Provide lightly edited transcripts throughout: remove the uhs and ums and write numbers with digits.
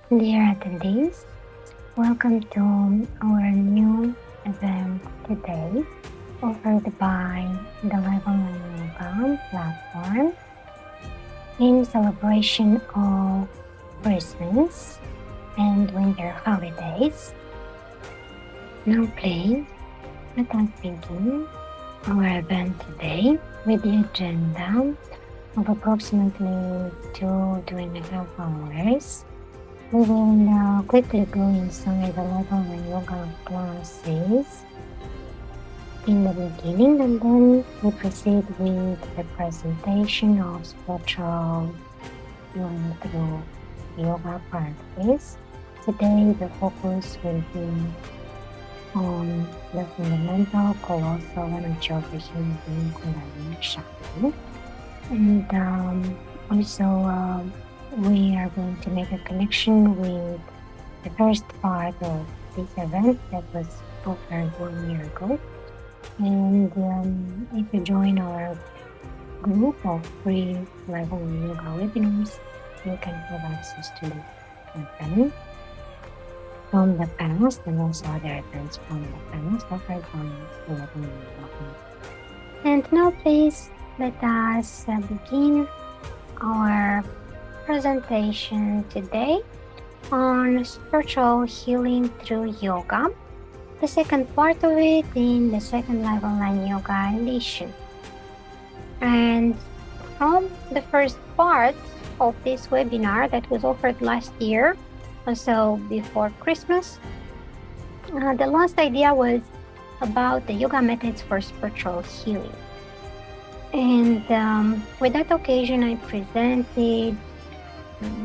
Dear attendees, welcome to our new event today, offered by the LiveOnlineYoga platform in celebration of Christmas and winter holidays. Now please, let us begin our event today with the agenda of approximately 2.5 hours. We will now quickly go inside the LiveOnlineYoga classes in the beginning, and then we proceed with the presentation of spiritual going through yoga practice. Today the focus will be on the fundamental colossal energy of the human being, Kundalini Shakti, and also we are going to make a connection with the first part of this event that was offered 1 year ago. And if you join our group of free LiveOnlineYoga webinars, you can have access to the event from the past and also other events from the past offered on LiveOnlineYoga. And now please let us begin our presentation today on spiritual healing through yoga, the second part of it in the second LiveOnlineYoga edition. And from the first part of this webinar that was offered last year, also before Christmas, the last idea was about the yoga methods for spiritual healing. And with that occasion, I presented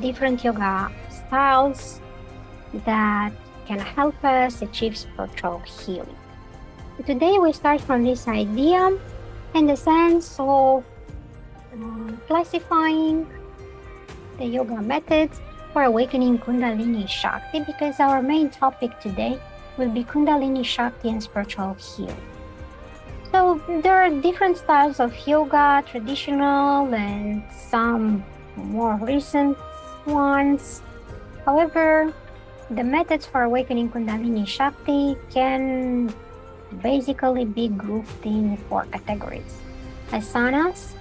different yoga styles that can help us achieve spiritual healing. Today we start from this idea in the sense of classifying the yoga methods for awakening Kundalini Shakti, because our main topic today will be Kundalini Shakti and spiritual healing. So there are different styles of yoga, traditional and some more recent ones. However, the methods for awakening Kundalini Shakti can basically be grouped in 4 categories: asanas,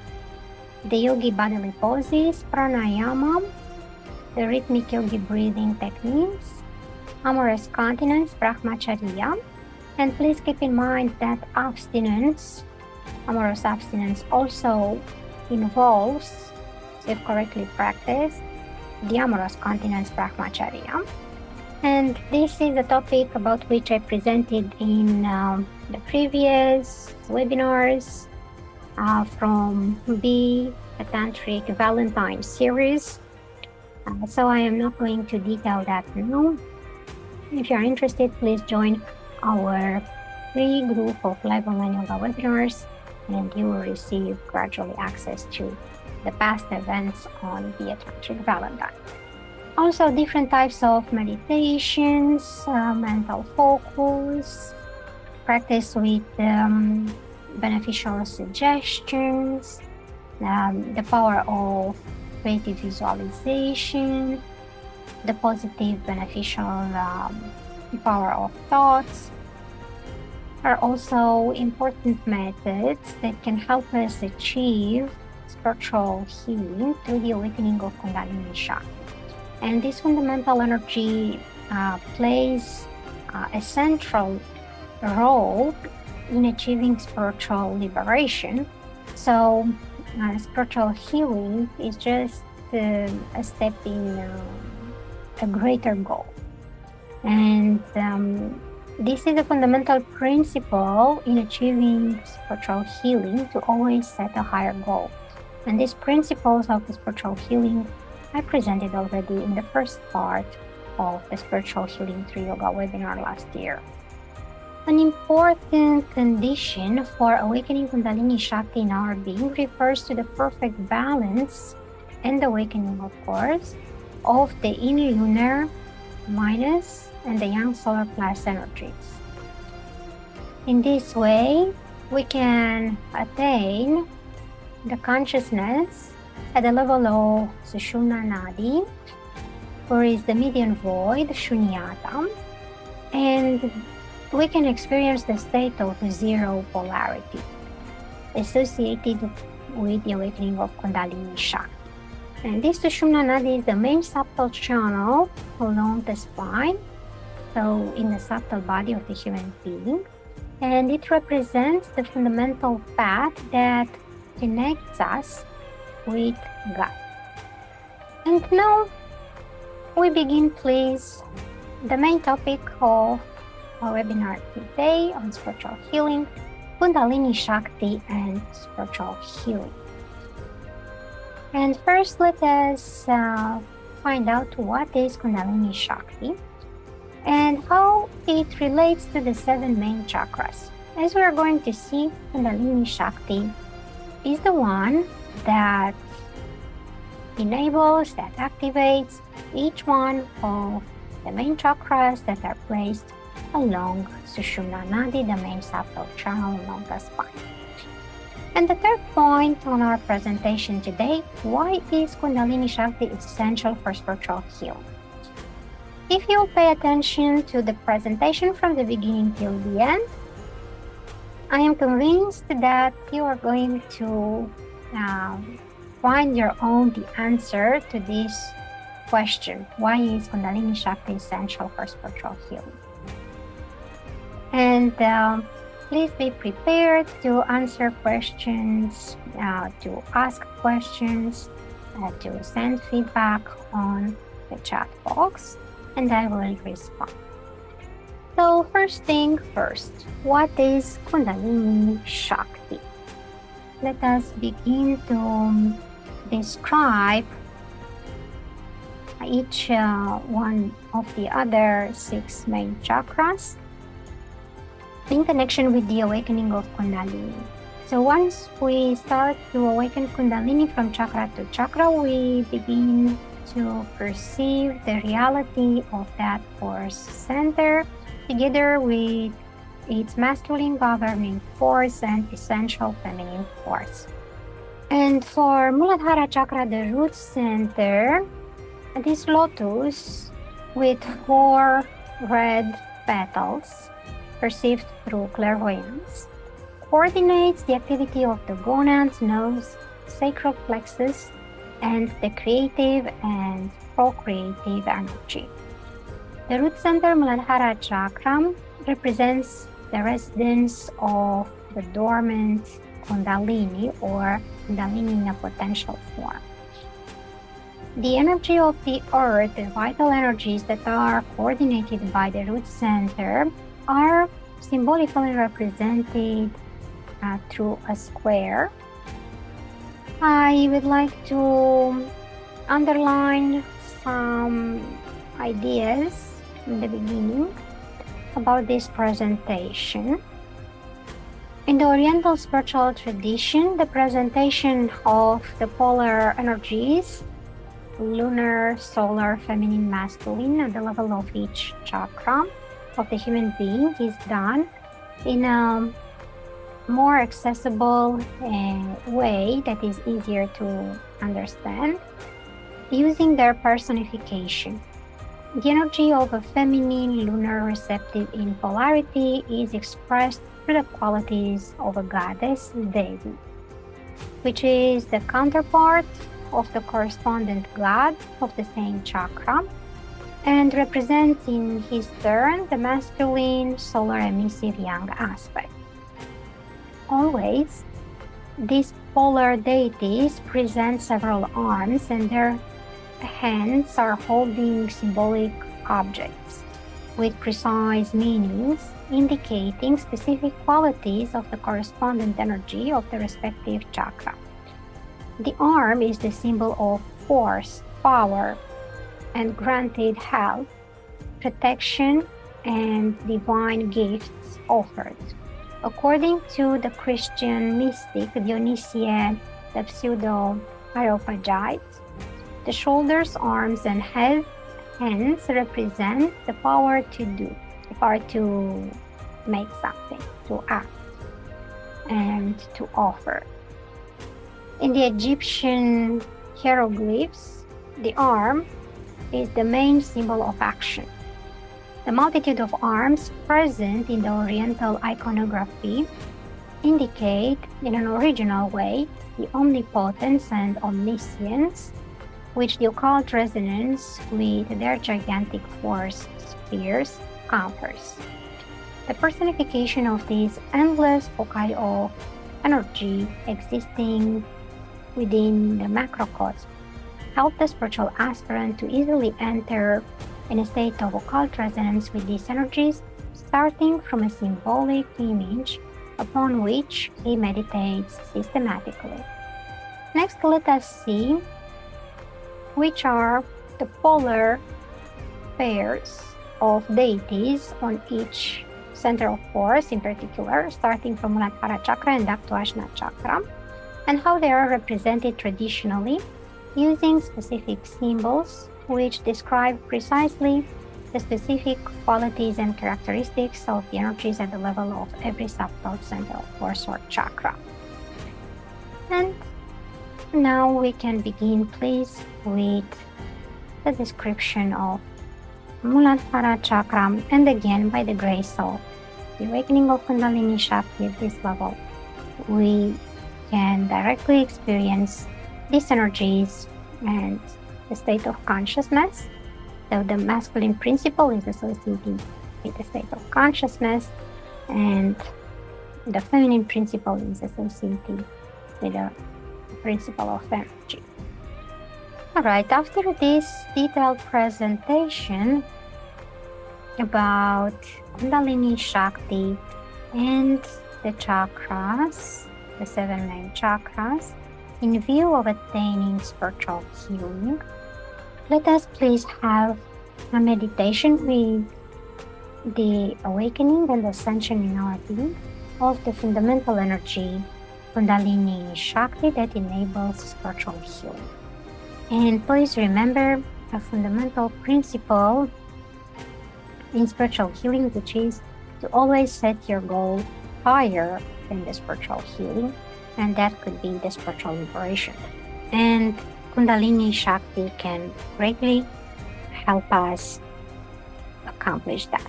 the yogi bodily poses, pranayama, the rhythmic yogi breathing techniques, amorous continence, brahmacharya. And please keep in mind that abstinence, amorous abstinence, also involves, if correctly practiced, the amorous continence brahmacharya. And this is a topic about which I presented in the previous webinars from the Tantric Valentine series. So I am not going to detail that now. If you are interested, please join our free group of LiveOnlineYoga webinars, and you will receive gradually access to the past events on the Tantric Valentine. Also, different types of meditations, mental focus, practice with beneficial suggestions, the power of creative visualization, the positive beneficial power of thoughts are also important methods that can help us achieve spiritual healing through the awakening of Kundalini Shakti. And this fundamental energy plays a central role in achieving spiritual liberation. So spiritual healing is just a step in a greater goal. And this is a fundamental principle in achieving spiritual healing, to always set a higher goal. And these principles of the spiritual healing I presented already in the first part of the spiritual healing through yoga webinar last year. An important condition for awakening Kundalini Shakti in our being refers to the perfect balance and awakening, of course, of the yin lunar minus and the yang solar plus energies. In this way, we can attain the consciousness at the level of Sushumna Nadi, or is the median void, shunyata, and we can experience the state of zero polarity associated with the awakening of Kundalini Shakti. And this Sushumna Nadi is the main subtle channel along the spine, so in the subtle body of the human being, and it represents the fundamental path that connects us with God. And now we begin, please, the main topic of our webinar today on spiritual healing, Kundalini Shakti and spiritual healing. And first, let us find out what is Kundalini Shakti and how it relates to the 7 main chakras. As we are going to see, Kundalini Shakti is the one that enables, that activates each one of the main chakras that are placed along Sushumna Nadi, the main subtle channel along the spine. And the third point on our presentation today, why is Kundalini Shakti essential for spiritual healing? If you pay attention to the presentation from the beginning till the end, I am convinced that you are going to find your own the answer to this question. Why is Kundalini Shakti essential for spiritual healing? And please be prepared to answer questions, to ask questions, to send feedback on the chat box, and I will respond. So first thing first, what is Kundalini Shakti? Let us begin to describe each one of the other 6 main chakras in connection with the awakening of Kundalini. So once we start to awaken Kundalini from chakra to chakra, we begin to perceive the reality of that force center together with its masculine governing force and essential feminine force. And for Muladhara chakra, the root center, this lotus with 4 red petals perceived through clairvoyance coordinates the activity of the gonads, nose, sacral plexus, and the creative and procreative energy. The root center Muladhara chakra represents the residence of the dormant Kundalini or Kundalini in a potential form. The energy of the earth, the vital energies that are coordinated by the root center, are symbolically represented through a square. I would like to underline some ideas in the beginning about this presentation. In the Oriental spiritual tradition, the presentation of the polar energies, lunar, solar, feminine, masculine, at the level of each chakra of the human being is done in a more accessible way that is easier to understand, using their personification. The energy of a feminine lunar receptive in polarity is expressed through the qualities of a goddess, Devi, which is the counterpart of the correspondent god of the same chakra, and represents in his turn the masculine solar emissive yang aspect. Always, these polar deities present several arms, and their hands are holding symbolic objects with precise meanings indicating specific qualities of the correspondent energy of the respective chakra. The arm is the symbol of force, power, and granted health, protection, and divine gifts offered. According to the Christian mystic Dionysius the pseudo-Areopagite, the shoulders, arms, and hands represent the power to do, the power to make something, to act, and to offer. In the Egyptian hieroglyphs, the arm is the main symbol of action. The multitude of arms present in the Oriental iconography indicate, in an original way, the omnipotence and omniscience, which the occult resonance with their gigantic force spheres counters. The personification of these endless foci of energy existing within the macrocosm help the spiritual aspirant to easily enter in a state of occult resonance with these energies, starting from a symbolic image upon which he meditates systematically. Next, let us see which are the polar pairs of deities on each center of force, in particular, starting from Muladhara chakra and up to Ajna chakra, and how they are represented traditionally using specific symbols which describe precisely the specific qualities and characteristics of the energies at the level of every subtle center of force or chakra. And now we can begin, please, with the description of Muladhara chakra, and again, by the grace of the awakening of Kundalini Shakti at this level, we can directly experience these energies and the state of consciousness. So the masculine principle is associated with the state of consciousness, and the feminine principle is associated with the principle of energy. Alright, after this detailed presentation about Kundalini Shakti and the chakras, the 7 main chakras, in view of attaining spiritual healing, let us please have a meditation with the awakening and ascension in our being of the fundamental energy Kundalini Shakti that enables spiritual healing. And please remember a fundamental principle in spiritual healing, which is to always set your goal higher than the spiritual healing, and that could be the spiritual liberation. And Kundalini Shakti can greatly help us accomplish that.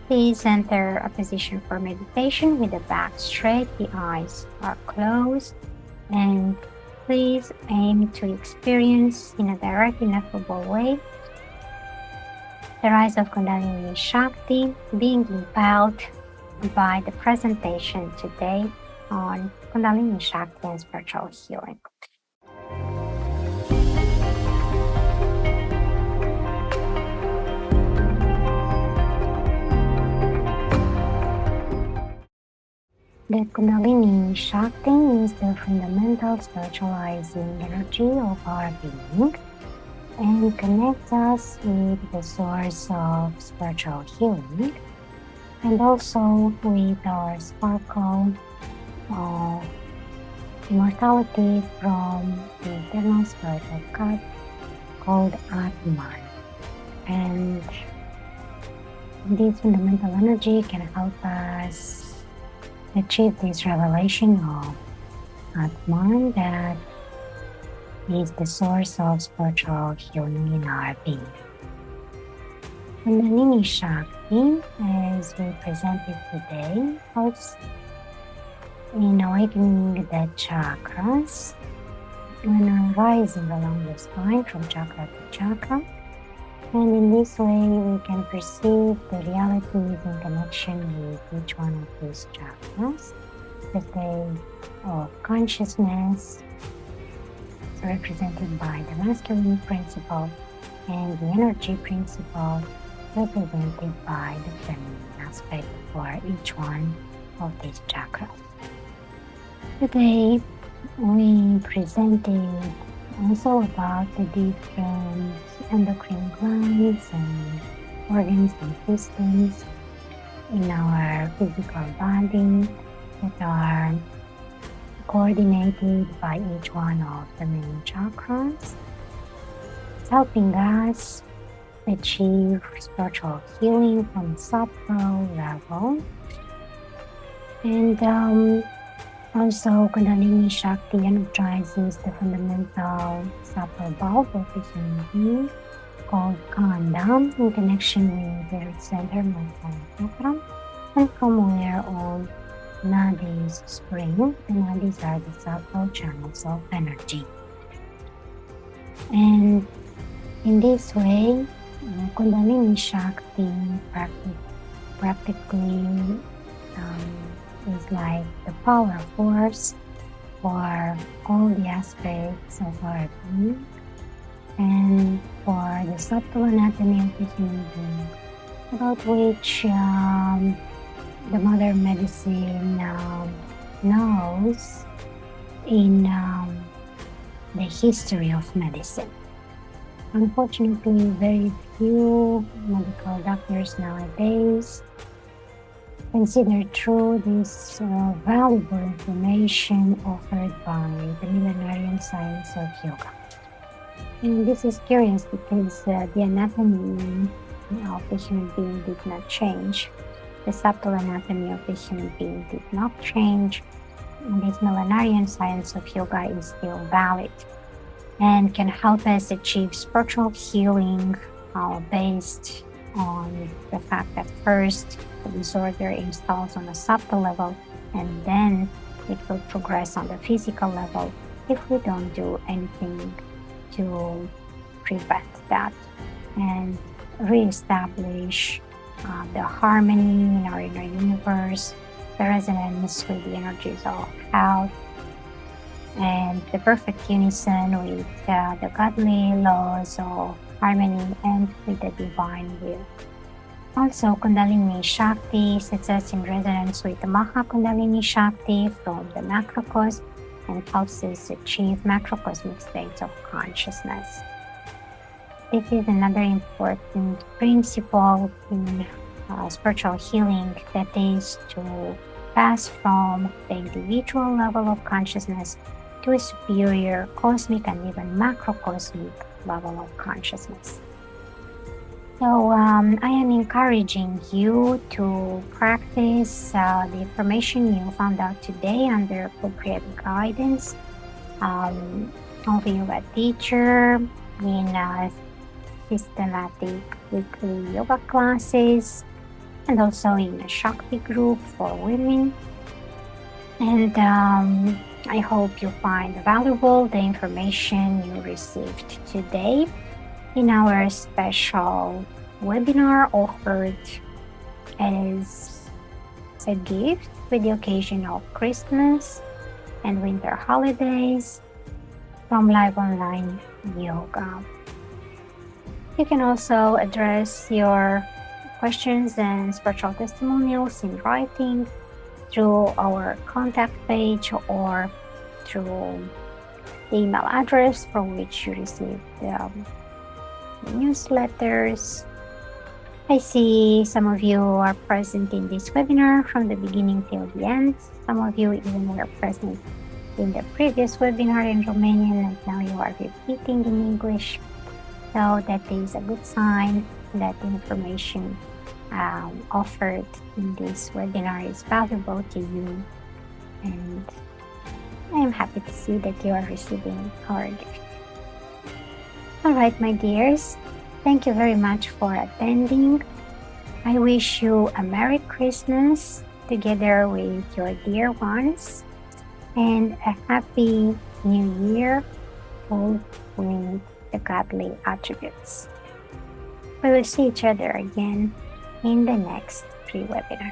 Please enter a position for meditation with the back straight, the eyes are closed, and please aim to experience in a direct, ineffable way the rise of Kundalini Shakti, being impelled by the presentation today on Kundalini Shakti and spiritual healing. The Kundalini Shakti is the fundamental spiritualizing energy of our being and connects us with the source of spiritual healing, and also with our sparkle of immortality from the eternal spirit of God called Atman. And this fundamental energy can help us achieve this revelation of Atman that is the source of spiritual healing in our being. Kundalini Shakti, as we present it today, helps in awakening the chakras and rising along the spine from chakra to chakra. And in this way, we can perceive the realities in connection with each one of these chakras. The state of consciousness, represented by the masculine principle, and the energy principle, represented by the feminine aspect for each one of these chakras. Today, we presented also about the different endocrine glands and organs and systems in our physical body that are coordinated by each one of the main chakras. It's helping us achieve spiritual healing from subtle level. And Also, Kundalini Shakti energizes the fundamental subtle bulb of the human being called KUNDALINI in connection with the root center chakra, and from where all nadis spring. The nadis are the subtle channels of energy. And in this way, Kundalini Shakti practically is like the power force for all the aspects of our being and for the subtle anatomy of the human being, about which the modern medicine knows in the history of medicine. Unfortunately, very few medical doctors nowadays consider true this valuable information offered by the millenarian science of yoga. And this is curious because the anatomy of the human being did not change. The subtle anatomy of the human being did not change. And this millenarian science of yoga is still valid and can help us achieve spiritual healing based on the fact that first the disorder installs on a subtle level and then it will progress on the physical level if we don't do anything to prevent that and reestablish the harmony in our inner universe, the resonance with the energies of health, and the perfect unison with the godly laws of harmony and with the divine will. Also, Kundalini Shakti sets us in resonance with the Maha Kundalini Shakti from the macrocosm and helps us achieve macrocosmic states of consciousness. This is another important principle in spiritual healing, that is to pass from the individual level of consciousness to a superior cosmic and even macrocosmic level of consciousness. So I am encouraging you to practice the information you found out today under appropriate guidance of a yoga teacher in systematic weekly yoga classes and also in a Shakti group for women. And I hope you find valuable the information you received today in our special webinar offered as a gift with the occasion of Christmas and winter holidays from Live Online Yoga. You can also address your questions and spiritual testimonials in writing through our contact page or through the email address from which you received the newsletters. I see some of you are present in this webinar from the beginning till the end. Some of you even were present in the previous webinar in Romanian and now you are repeating in English. So that is a good sign that the information offered in this webinar is valuable to you, and I am happy to see that you are receiving our gift. Alright, my dears, thank you very much for attending. I wish you a Merry Christmas together with your dear ones and a Happy New Year full with the godly attributes. We will see each other again in the next free webinar.